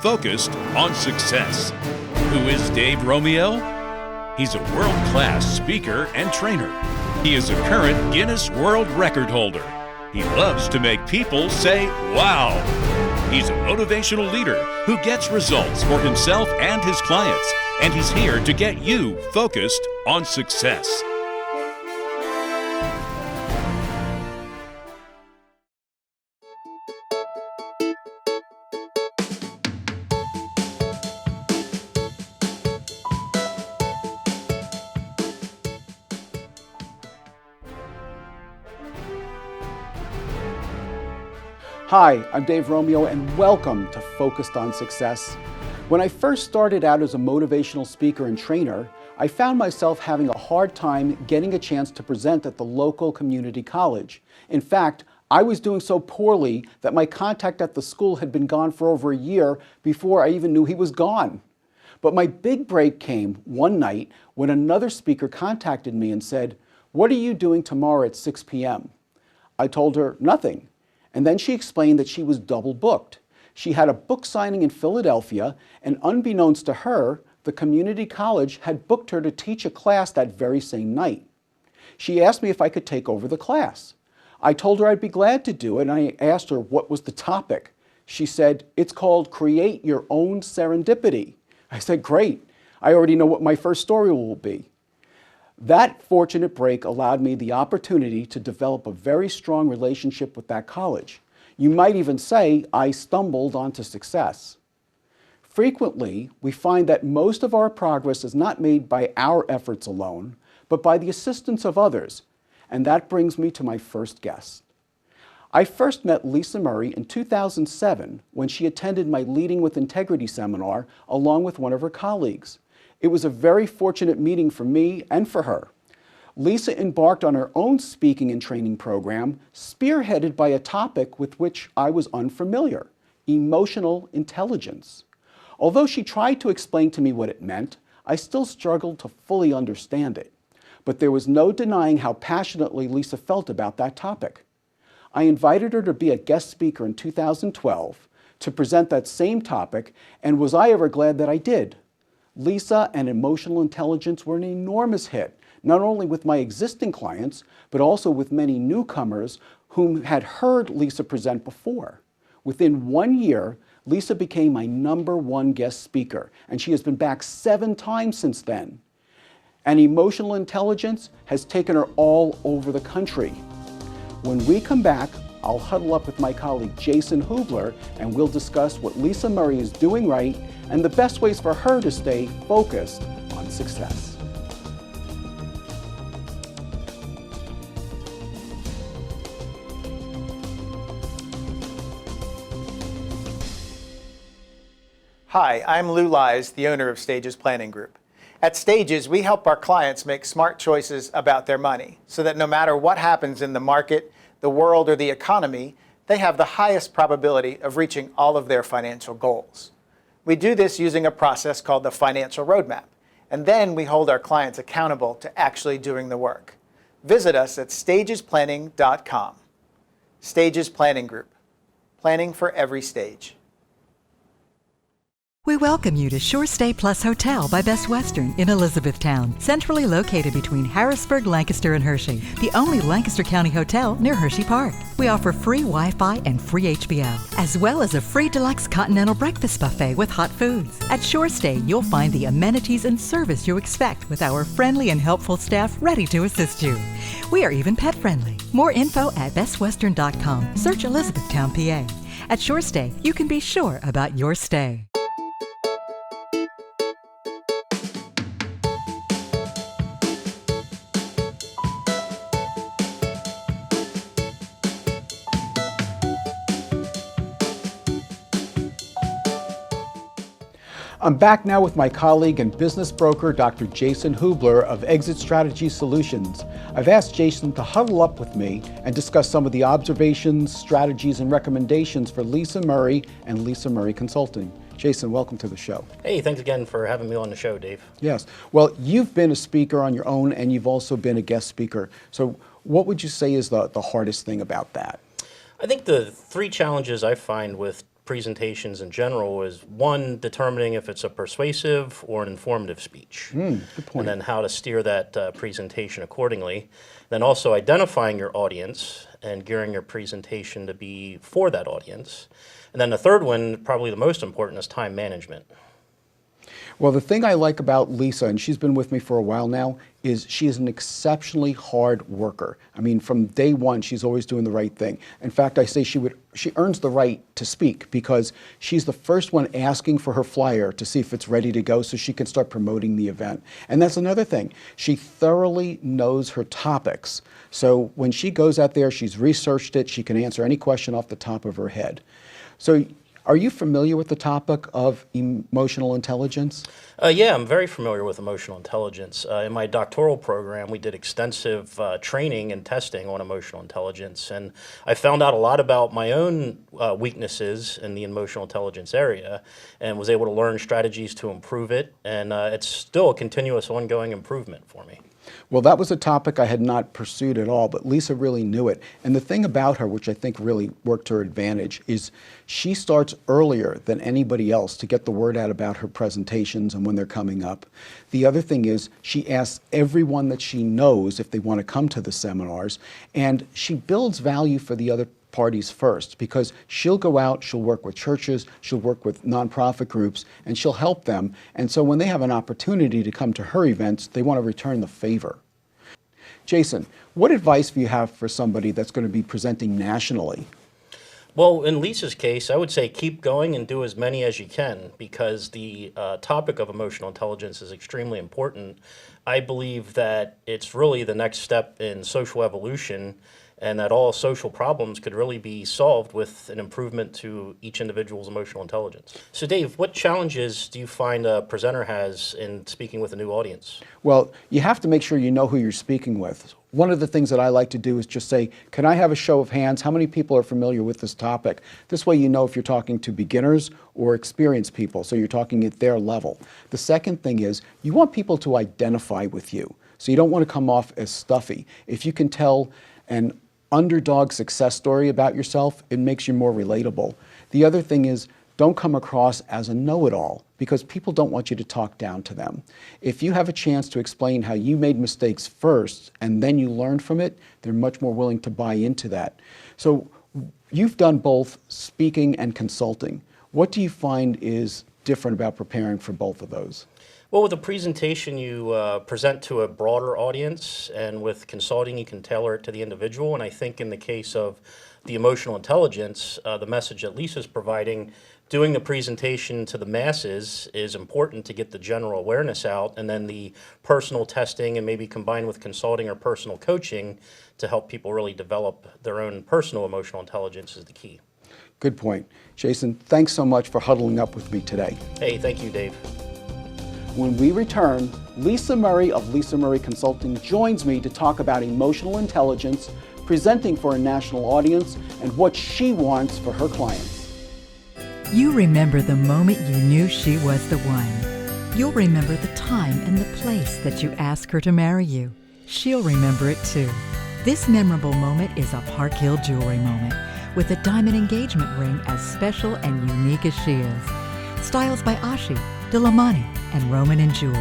focused on success. Who is Dave Romeo? He's a world-class speaker and trainer. He is a current Guinness World Record holder. He loves to make people say, wow. He's a motivational leader who gets results for himself and his clients, and he's here to get you focused on success. Hi, I'm Dave Romeo, and welcome to Focused on Success. When I first started out as a motivational speaker and trainer, I found myself having a hard time getting a chance to present at the local community college. In fact, I was doing so poorly that my contact at the school had been gone for over a year before I even knew he was gone. But my big break came one night when another speaker contacted me and said, "What are you doing tomorrow at 6 p.m.? I told her, "Nothing." And then she explained that she was double booked. She had a book signing in Philadelphia, and unbeknownst to her, the community college had booked her to teach a class that very same night. She asked me if I could take over the class. I told her I'd be glad to do it, and I asked her what was the topic. She said, "It's called Create Your Own Serendipity." I said, "Great. I already know what my first story will be." That fortunate break allowed me the opportunity to develop a very strong relationship with that college. You might even say I stumbled onto success. Frequently, we find that most of our progress is not made by our efforts alone, but by the assistance of others. And that brings me to my first guest. I first met Lisa Murray in 2007 when she attended my Leading with Integrity seminar along with one of her colleagues. It was a very fortunate meeting for me and for her. Lisa embarked on her own speaking and training program, spearheaded by a topic with which I was unfamiliar: emotional intelligence. Although she tried to explain to me what it meant, I still struggled to fully understand it. But there was no denying how passionately Lisa felt about that topic. I invited her to be a guest speaker in 2012 to present that same topic, and was I ever glad that I did. Lisa and emotional intelligence were an enormous hit, not only with my existing clients, but also with many newcomers whom had heard Lisa present before. Within 1 year, Lisa became my #1 guest speaker, and she has been back 7 times since then. And emotional intelligence has taken her all over the country. When we come back, I'll huddle up with my colleague Jason Hubler, and we'll discuss what Lisa Murray is doing right and the best ways for her to stay focused on success. Hi, I'm Lou Lies, the owner of Stages Planning Group. At Stages, we help our clients make smart choices about their money so that no matter what happens in the market, the world, or the economy, they have the highest probability of reaching all of their financial goals. We do this using a process called the Financial Roadmap, and then we hold our clients accountable to actually doing the work. Visit us at stagesplanning.com. Stages Planning Group. Planning for every stage. We welcome you to Shore Stay Plus Hotel by Best Western in Elizabethtown, centrally located between Harrisburg, Lancaster, and Hershey, the only Lancaster County hotel near Hershey Park. We offer free Wi-Fi and free HBO, as well as a free deluxe continental breakfast buffet with hot foods. At Shore Stay, you'll find the amenities and service you expect with our friendly and helpful staff ready to assist you. We are even pet-friendly. More info at bestwestern.com. Search Elizabethtown, PA. At Shore Stay, you can be sure about your stay. I'm back now with my colleague and business broker, Dr. Jason Hubler of Exit Strategy Solutions. I've asked Jason to huddle up with me and discuss some of the observations, strategies, and recommendations for Lisa Murray and Lisa Murray Consulting. Jason, welcome to the show. Hey, thanks again for having me on the show, Dave. Yes. Well, you've been a speaker on your own, and you've also been a guest speaker. So what would you say is the hardest thing about that? I think the three challenges I find with presentations in general is one, determining if it's a persuasive or an informative speech. Good point. And then how to steer that presentation accordingly. Then also identifying your audience and gearing your presentation to be for that audience. And then the third one, probably the most important, is time management. Well, the thing I like about Lisa, and she's been with me for a while now, is she is an exceptionally hard worker. I mean, from day one, she's always doing the right thing. In fact, I say she earns the right to speak because she's the first one asking for her flyer to see if it's ready to go so she can start promoting the event. And that's another thing. She thoroughly knows her topics. So when she goes out there, she's researched it, she can answer any question off the top of her head. So are you familiar with the topic of emotional intelligence? Yeah, I'm very familiar with emotional intelligence. In my doctoral program, we did extensive training and testing on emotional intelligence, and I found out a lot about my own weaknesses in the emotional intelligence area and was able to learn strategies to improve it, and it's still a continuous ongoing improvement for me. Well, that was a topic I had not pursued at all, but Lisa really knew it. And the thing about her, which I think really worked to her advantage, is she starts earlier than anybody else to get the word out about her presentations and when they're coming up. The other thing is she asks everyone that she knows if they want to come to the seminars, and she builds value for the other parties first, because she'll go out, she'll work with churches, she'll work with nonprofit groups, and she'll help them. And so when they have an opportunity to come to her events, they want to return the favor. Jason, what advice do you have for somebody that's going to be presenting nationally? Well, in Lisa's case, I would say keep going and do as many as you can, because the topic of emotional intelligence is extremely important. I believe that it's really the next step in social evolution, and that all social problems could really be solved with an improvement to each individual's emotional intelligence. So Dave, what challenges do you find a presenter has in speaking with a new audience? Well, you have to make sure you know who you're speaking with. One of the things that I like to do is just say, can I have a show of hands? How many people are familiar with this topic? This way you know if you're talking to beginners or experienced people, so you're talking at their level. The second thing is, you want people to identify with you. So you don't want to come off as stuffy. If you can tell an underdog success story about yourself, it makes you more relatable. The other thing is, don't come across as a know-it-all, because people don't want you to talk down to them. If you have a chance to explain how you made mistakes first and then you learn from it, they're much more willing to buy into that. So you've done both speaking and consulting. What do you find is different about preparing for both of those? Well, with a presentation, you present to a broader audience, and with consulting, you can tailor it to the individual. And I think in the case of the emotional intelligence, the message that Lisa's providing, doing the presentation to the masses is important to get the general awareness out, and then the personal testing and maybe combined with consulting or personal coaching to help people really develop their own personal emotional intelligence is the key. Good point. Jason, thanks so much for huddling up with me today. Hey, thank you, Dave. When we return, Lisa Murray of Lisa Murray Consulting joins me to talk about emotional intelligence, presenting for a national audience, and what she wants for her clients. You remember the moment you knew she was the one. You'll remember the time and the place that you asked her to marry you. She'll remember it too. This memorable moment is a Park Hill Jewelry moment, with a diamond engagement ring as special and unique as she is. Styles by Ashi, Dilamani, and Roman & Jewels.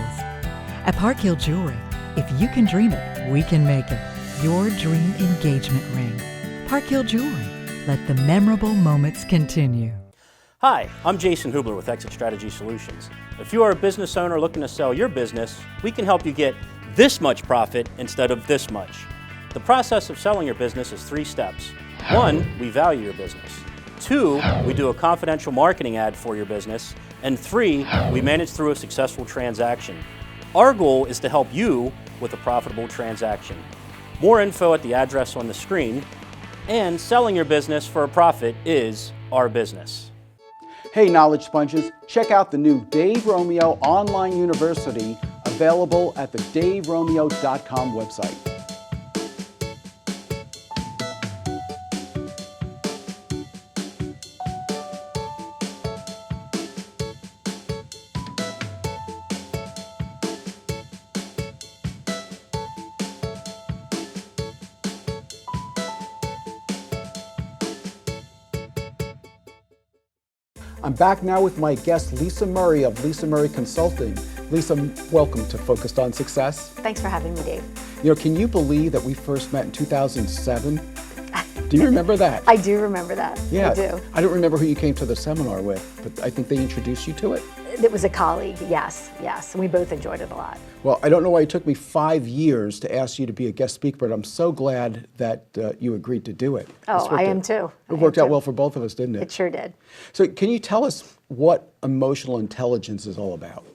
At Park Hill Jewelry, if you can dream it, we can make it. Your dream engagement ring. Park Hill Jewelry. Let the memorable moments continue. Hi, I'm Jason Hubler with Exit Strategy Solutions. If you are a business owner looking to sell your business, we can help you get this much profit instead of this much. The process of selling your business is 3 steps. 1, we value your business. 2, we do a confidential marketing ad for your business. And 3, we manage through a successful transaction. Our goal is to help you with a profitable transaction. More info at the address on the screen. And selling your business for a profit is our business. Hey, Knowledge Sponges, check out the new Dave Romeo Online University, available at the daveromeo.com website. I'm back now with my guest, Lisa Murray of Lisa Murray Consulting. Lisa, welcome to Focused on Success. Thanks for having me, Dave. You know, can you believe that we first met in 2007? Do you remember that? I do remember that. Yeah. I do. I don't remember who you came to the seminar with, but I think they introduced you to it. It was a colleague, yes. We both enjoyed it a lot. Well, I don't know why it took me 5 years to ask you to be a guest speaker, but I'm so glad that you agreed to do it. Oh, I am too. It worked out well for both of us, didn't it? It sure did. So can you tell us what emotional intelligence is all about?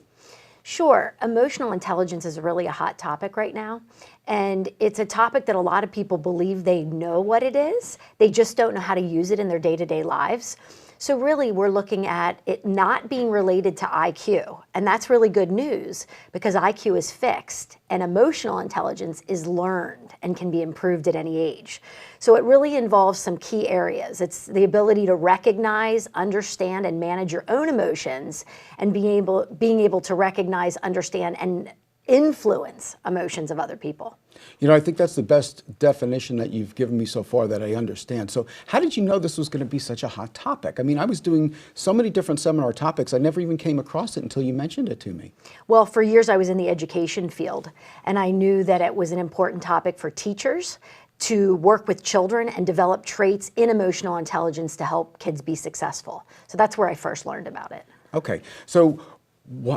Sure. Emotional intelligence is really a hot topic right now. And it's a topic that a lot of people believe they know what it is. They just don't know how to use it in their day-to-day lives. So really, we're looking at it not being related to IQ. And that's really good news because IQ is fixed and emotional intelligence is learned and can be improved at any age. So it really involves some key areas. It's the ability to recognize, understand, and manage your own emotions and being able to recognize, understand, and influence emotions of other people. You know, I think that's the best definition that you've given me so far that I understand. So how did you know this was going to be such a hot topic? I mean, I was doing so many different seminar topics. I never even came across it until you mentioned it to me. Well, for years I was in the education field, and I knew that it was an important topic for teachers to work with children and develop traits in emotional intelligence to help kids be successful. So that's where I first learned about it. Okay. So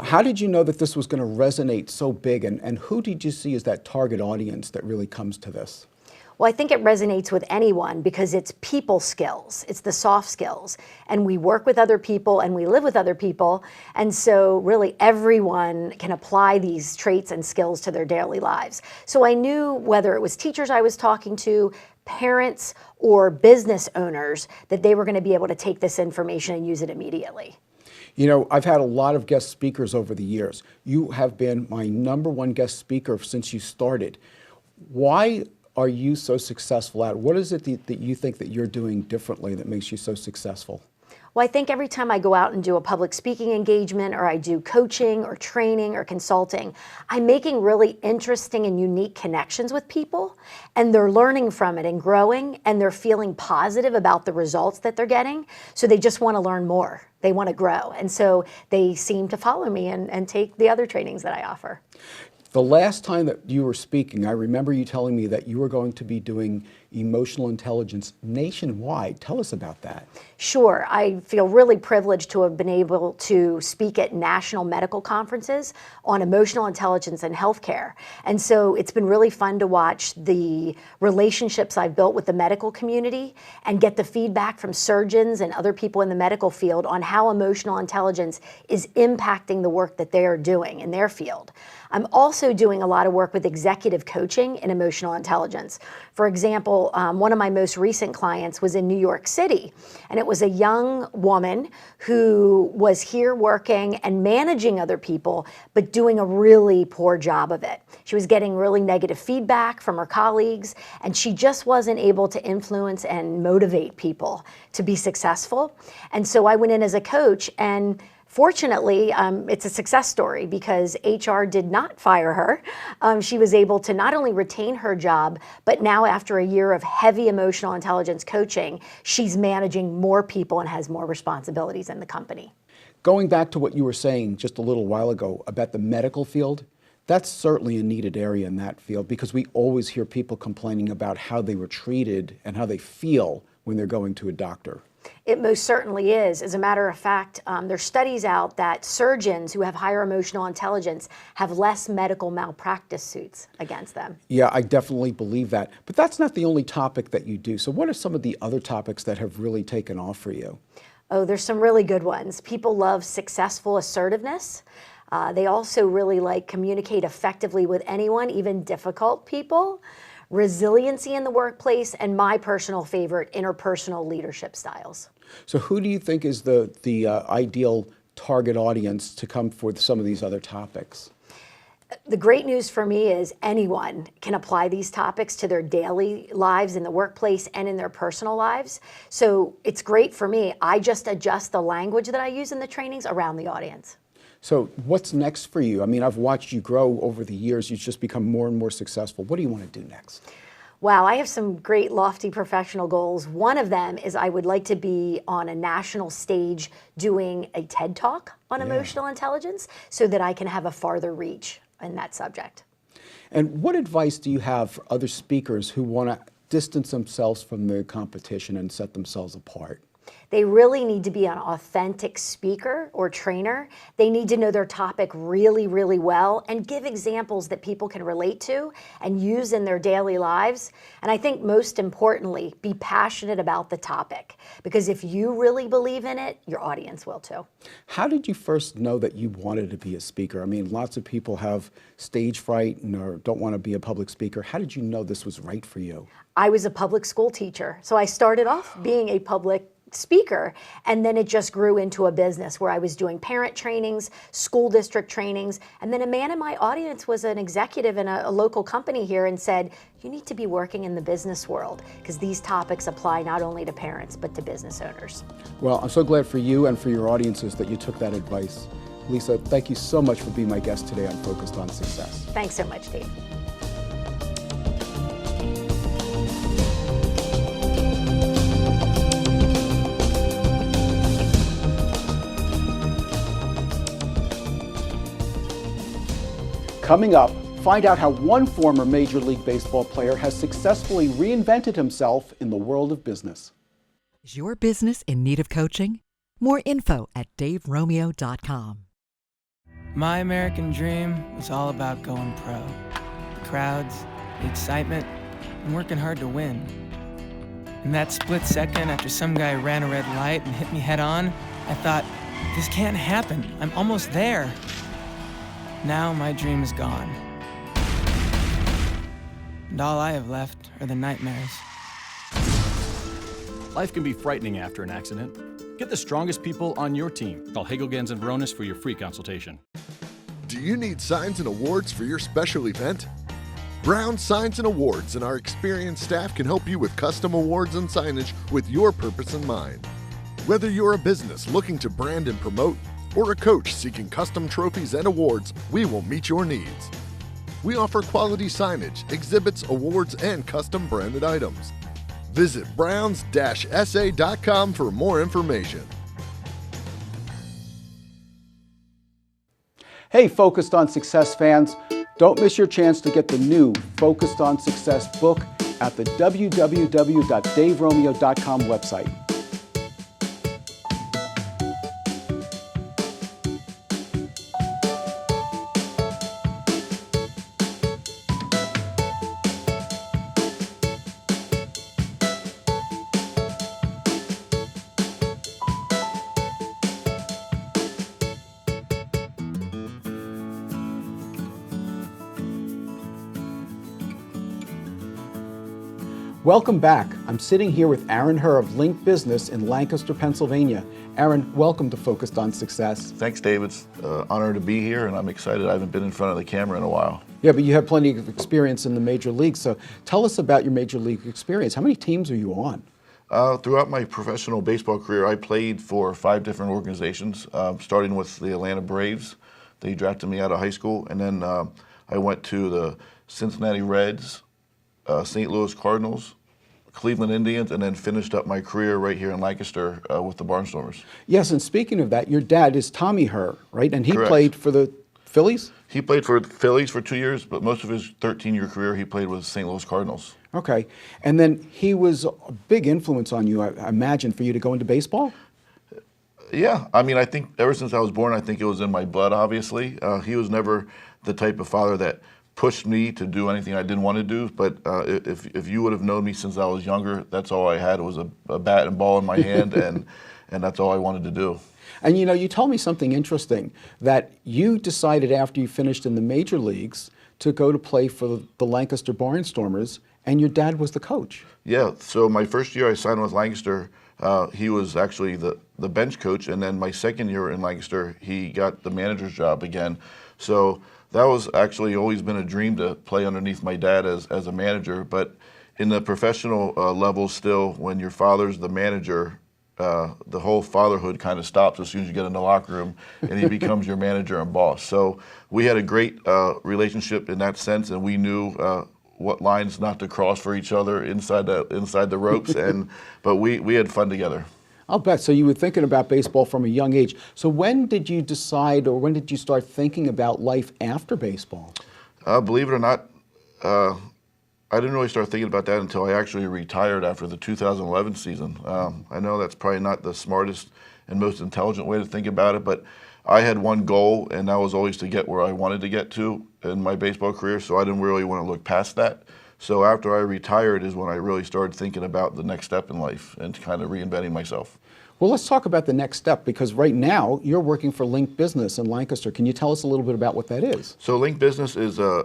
how did you know that this was going to resonate so big, and who did you see as that target audience that really comes to this? Well, I think it resonates with anyone because it's people skills. It's the soft skills. And we work with other people and we live with other people. And so really everyone can apply these traits and skills to their daily lives. So I knew whether it was teachers I was talking to, parents, or business owners, that they were going to be able to take this information and use it immediately. You know, I've had a lot of guest speakers over the years. You have been my #1 guest speaker since you started. Why are you so successful at it? What is it that you think that you're doing differently that makes you so successful? Well, I think every time I go out and do a public speaking engagement or I do coaching or training or consulting, I'm making really interesting and unique connections with people, and they're learning from it and growing, and they're feeling positive about the results that they're getting. So they just want to learn more. They want to grow. And so they seem to follow me and take the other trainings that I offer. The last time that you were speaking, I remember you telling me that you were going to be doing emotional intelligence nationwide. Tell us about that. Sure. I feel really privileged to have been able to speak at national medical conferences on emotional intelligence and healthcare. And so it's been really fun to watch the relationships I've built with the medical community and get the feedback from surgeons and other people in the medical field on how emotional intelligence is impacting the work that they are doing in their field. I'm also doing a lot of work with executive coaching in emotional intelligence. For example, one of my most recent clients was in New York City, and it was a young woman who was here working and managing other people, but doing a really poor job of it. She was getting really negative feedback from her colleagues, and she just wasn't able to influence and motivate people to be successful. And so I went in as a coach, and fortunately, it's a success story because HR did not fire her. She was able to not only retain her job, but now after a year of heavy emotional intelligence coaching, she's managing more people and has more responsibilities in the company. Going back to what you were saying just a little while ago about the medical field, that's certainly a needed area in that field because we always hear people complaining about how they were treated and how they feel when they're going to a doctor. It most certainly is. As a matter of fact, there's studies out that surgeons who have higher emotional intelligence have less medical malpractice suits against them. Yeah, I definitely believe that. But that's not the only topic that you do. So what are some of the other topics that have really taken off for you? Oh, there's some really good ones. People love successful assertiveness. They also really like communicate effectively with anyone, even difficult people. Resiliency in the workplace, and my personal favorite, interpersonal leadership styles. So who do you think is the ideal target audience to come for some of these other topics? The great news for me is anyone can apply these topics to their daily lives in the workplace and in their personal lives. So it's great for me. I just adjust the language that I use in the trainings around the audience. So what's next for you? I mean, I've watched you grow over the years. You've just become more and more successful. What do you want to do next? Wow, I have some great lofty professional goals. One of them is I would like to be on a national stage doing a TED Talk on emotional intelligence so that I can have a farther reach in that subject. And what advice do you have for other speakers who want to distance themselves from the competition and set themselves apart? They really need to be an authentic speaker or trainer. They need to know their topic really, really well and give examples that people can relate to and use in their daily lives. And I think most importantly, be passionate about the topic, because if you really believe in it, your audience will too. How did you first know that you wanted to be a speaker? I mean, lots of people have stage fright or don't want to be a public speaker. How did you know this was right for you? I was a public school teacher, so I started off being a public speaker, and then it just grew into a business where I was doing parent trainings, school district trainings, and then a man in my audience was an executive in a local company here and said, you need to be working in the business world because these topics apply not only to parents but to business owners. Well, I'm so glad for you and for your audiences that you took that advice. Lisa, thank you so much for being my guest today on Focused on Success. Thanks so much, Dave. Coming up, find out how one former Major League Baseball player has successfully reinvented himself in the world of business. Is your business in need of coaching? More info at daveromeo.com. My American dream was all about going pro. The crowds, the excitement, and working hard to win. In that split second after some guy ran a red light and hit me head on, I thought, this can't happen. I'm almost there. Now my dream is gone. And all I have left are the nightmares. Life can be frightening after an accident. Get the strongest people on your team. Call Hagel, Gens & Veronis for your free consultation. Do you need signs and awards for your special event? Brown Signs and Awards and our experienced staff can help you with custom awards and signage with your purpose in mind. Whether you're a business looking to brand and promote, or a coach seeking custom trophies and awards, we will meet your needs. We offer quality signage, exhibits, awards, and custom branded items. Visit browns-sa.com for more information. Hey, Focused on Success fans, don't miss your chance to get the new Focused on Success book at the www.daveromeo.com website. Welcome back. I'm sitting here with Aaron Herr of Link Business in Lancaster, Pennsylvania. Aaron, welcome to Focused on Success. Thanks, Dave. It's an honor to be here, and I'm excited. I haven't been in front of the camera in a while. Yeah, but you have plenty of experience in the major leagues, so tell us about your major league experience. How many teams are you on? Throughout my professional baseball career, I played for 5 different organizations, starting with the Atlanta Braves. They drafted me out of high school, and then I went to the Cincinnati Reds, St. Louis Cardinals, Cleveland Indians, and then finished up my career right here in Lancaster with the Barnstormers. Yes, and speaking of that, your dad is Tommy Herr, right? And he Correct. played for the Phillies? He played for the Phillies for 2 years, but most of his 13-year career he played with St. Louis Cardinals. Okay. And then he was a big influence on you, I imagine, for you to go into baseball? Yeah, I mean, I think ever since I was born, I think it was in my blood, obviously. He was never the type of father that pushed me to do anything I didn't want to do, but if you would have known me since I was younger, that's all I had was a bat and ball in my hand, and that's all I wanted to do. And you know, you told me something interesting, that you decided after you finished in the major leagues to go to play for the Lancaster Barnstormers, and your dad was the coach. Yeah, so my first year I signed with Lancaster, he was actually the bench coach, and then my second year in Lancaster, he got the manager's job again. So that was actually always been a dream to play underneath my dad as a manager. But in the professional level still, when your father's the manager, the whole fatherhood kind of stops as soon as you get in the locker room, and he becomes your manager and boss. So we had a great relationship in that sense, and we knew what lines not to cross for each other inside the ropes, but we had fun together. I'll bet. So you were thinking about baseball from a young age. So when did you decide, or when did you start thinking about life after baseball? Believe it or not, I didn't really start thinking about that until I actually retired after the 2011 season. I know that's probably not the smartest and most intelligent way to think about it, but I had one goal, and that was always to get where I wanted to get to in my baseball career, so I didn't really want to look past that. So after I retired is when I really started thinking about the next step in life and kind of reinventing myself. Well, let's talk about the next step, because right now you're working for Link Business in Lancaster. Can you tell us a little bit about what that is? So Link Business is a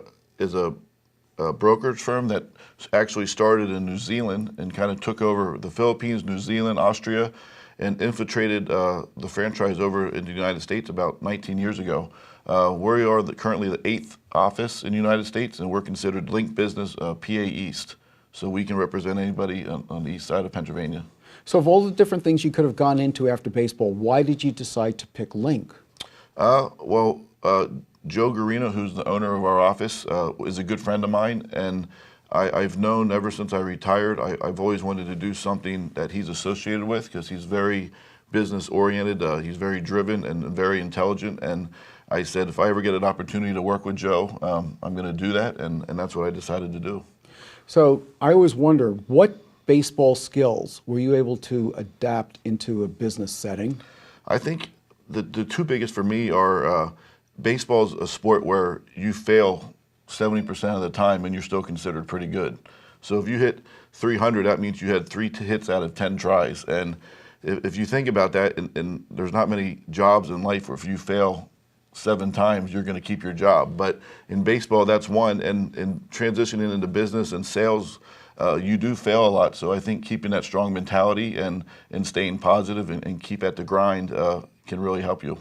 brokerage firm that actually started in New Zealand and kind of took over the Philippines, New Zealand, Austria, and infiltrated the franchise over in the United States about 19 years ago. We are currently the 8th office in the United States, and we're considered Link Business PA East. So we can represent anybody on the east side of Pennsylvania. So of all the different things you could have gone into after baseball, why did you decide to pick Link? Well, Joe Garino, who's the owner of our office, is a good friend of mine, and I've known ever since I retired, I've always wanted to do something that he's associated with, because he's very business oriented, he's very driven and very intelligent, and I said if I ever get an opportunity to work with Joe, I'm going to do that, and that's what I decided to do. So I always wonder, what baseball skills were you able to adapt into a business setting? I think the two biggest for me are baseball's a sport where you fail 70% of the time and you're still considered pretty good. So if you hit 300, that means you had 3 hits out of 10 tries. And if you think about that, and there's not many jobs in life where if you fail 7 times, you're going to keep your job. But in baseball, that's one. And in transitioning into business and sales, you do fail a lot. So I think keeping that strong mentality and staying positive and keep at the grind can really help you.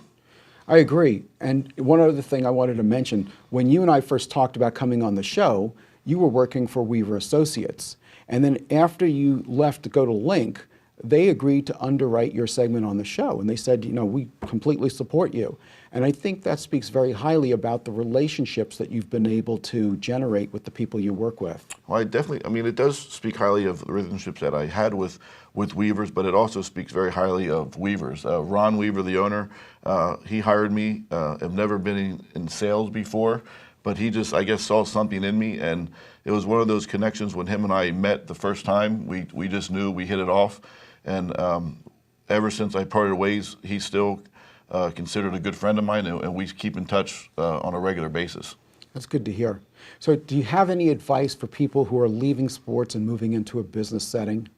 I agree. And one other thing I wanted to mention, when you and I first talked about coming on the show, you were working for Weaver Associates. And then after you left to go to Link, they agreed to underwrite your segment on the show. And they said, you know, we completely support you. And I think that speaks very highly about the relationships that you've been able to generate with the people you work with. Well, I mean, it does speak highly of the relationships that I had with Weavers, but it also speaks very highly of Weavers. Ron Weaver, the owner, he hired me. I've never been in sales before, but he just, I guess, saw something in me, and it was one of those connections when him and I met the first time. We just knew, we hit it off, and ever since I parted ways, he's still considered a good friend of mine, and we keep in touch on a regular basis. That's good to hear. So do you have any advice for people who are leaving sports and moving into a business setting?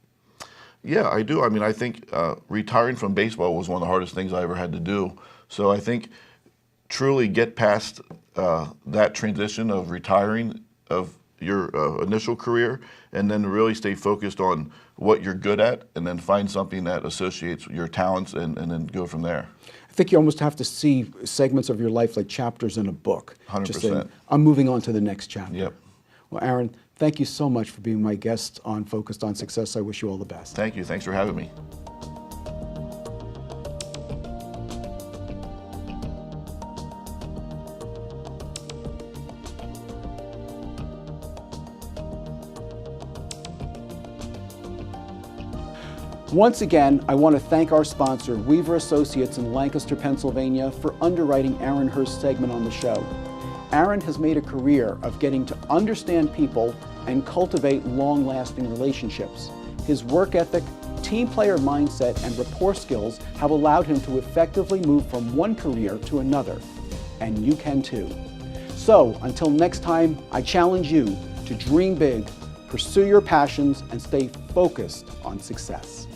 Yeah, I do. I mean, I think retiring from baseball was one of the hardest things I ever had to do. So I think truly get past that transition of retiring of your initial career, and then really stay focused on what you're good at, and then find something that associates your talents, and then go from there. I think you almost have to see segments of your life like chapters in a book. 100%. Just saying, I'm moving on to the next chapter. Yep. Well, Aaron, thank you so much for being my guest on Focused on Success. I wish you all the best. Thank you. Thanks for having me. Once again, I want to thank our sponsor, Weaver Associates in Lancaster, Pennsylvania, for underwriting Aaron Herr's segment on the show. Aaron has made a career of getting to understand people and cultivate long-lasting relationships. His work ethic, team player mindset, and rapport skills have allowed him to effectively move from one career to another. And you can too. So, until next time, I challenge you to dream big, pursue your passions, and stay focused on success.